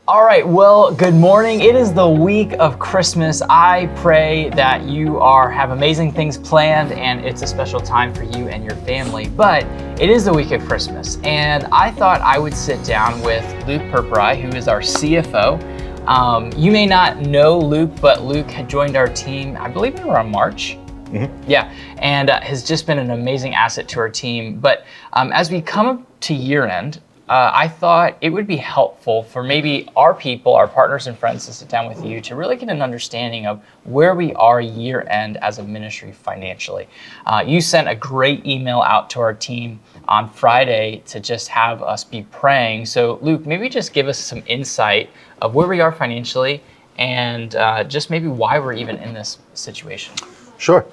All right, well, good morning. It is the week of Christmas. I pray that you have amazing things planned and it's a special time for you and your family. But it is the week of Christmas, and I thought I would sit down with Luke Purpuri, who is our CFO. You may not know Luke, but Luke had joined our team, I believe around March. Mm-hmm. Yeah, and has just been an amazing asset to our team. But as we come up to year end, I thought it would be helpful for maybe our people, our partners and friends, to sit down with you to really get an understanding of where we are year end as a ministry financially. You sent a great email out to our team on Friday to just have us be praying. So Luke, maybe just give us some insight of where we are financially and just maybe why we're even in this situation. Sure.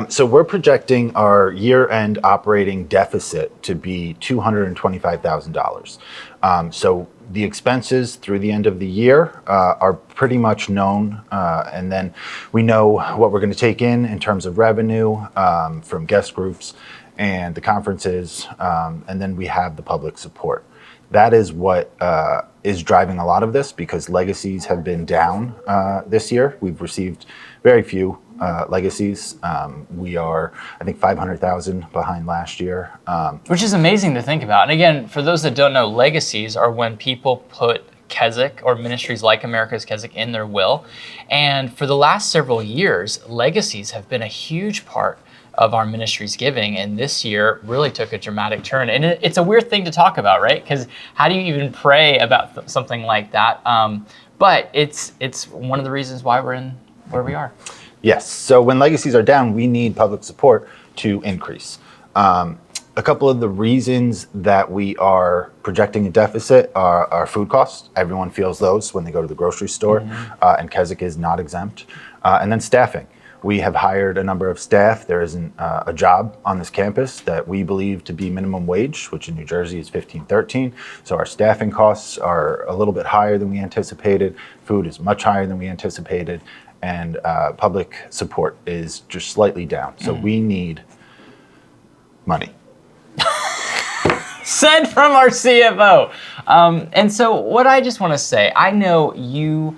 So we're projecting our year-end operating deficit to be $225,000. So the expenses through the end of the year are pretty much known, and then we know what we're going to take in terms of revenue from guest groups and the conferences, and then we have the public support. That is what is driving a lot of this, because legacies have been down this year. We've received very few legacies. We are, I think, 500,000 behind last year. Which is amazing to think about. And again, for those that don't know, legacies are when people put Keswick or ministries like America's Keswick in their will. And for the last several years, legacies have been a huge part of our ministry's giving, and this year really took a dramatic turn. And it's a weird thing to talk about, right? Because how do you even pray about something like that? But it's one of the reasons why we're in where we are. Yes. So when legacies are down, we need public support to increase. A couple of the reasons that we are projecting a deficit are our food costs. Everyone feels those when they go to the grocery store, and Keswick is not exempt. And then staffing. We have hired a number of staff. There isn't a job on this campus that we believe to be minimum wage, which in New Jersey is $15.13. So our staffing costs are a little bit higher than we anticipated. Food is much higher than we anticipated. And public support is just slightly down. So we need money. Said from our CFO. And so what I just want to say, I know you,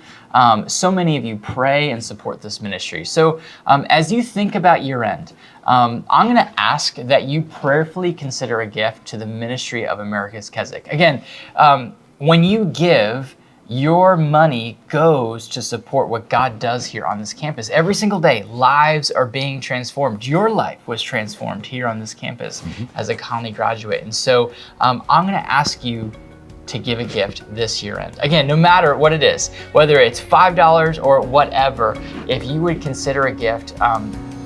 so many of you pray and support this ministry. So as you think about year end, I'm going to ask that you prayerfully consider a gift to the ministry of America's Keswick. Again, when you give, your money goes to support what God does here on this campus. Every single day, lives are being transformed. Your life was transformed here on this campus as a Conley graduate. And so I'm going to ask you to give a gift this year end. Again, no matter what it is, whether it's $5 or whatever, if you would consider a gift,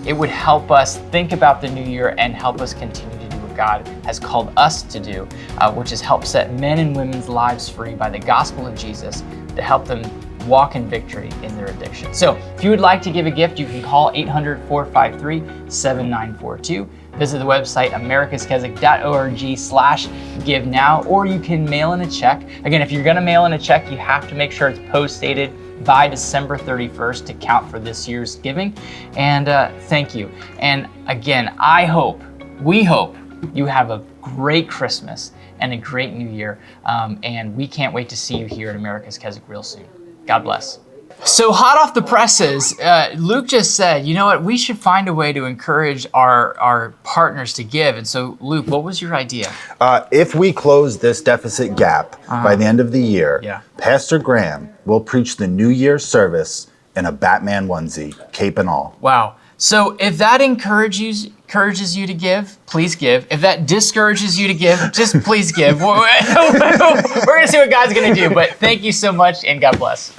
it would help us think about the new year and help us continue to do what God has called us to do, which is help set men and women's lives free by the gospel of Jesus to help them walk in victory in their addiction. So if you would like to give a gift, you can call 800-453-7942. Visit the website americaskeswick.org/give now, or you can mail in a check. Again, if you're going to mail in a check, you have to make sure it's post-dated by December 31st to count for this year's giving. And thank you. And again, we hope you have a great Christmas and a great New Year. And we can't wait to see you here at America's Keswick real soon. God bless. So hot off the presses, Luke just said, you know what, we should find a way to encourage our partners to give. And so Luke, what was your idea? If we close this deficit gap by the end of the year, Pastor Graeme will preach the New Year's service in a Batman onesie, cape and all. Wow. So if that encourages you to give, please give. If that discourages you to give, just please give. We're going to see what God's going to do. But thank you so much, and God bless.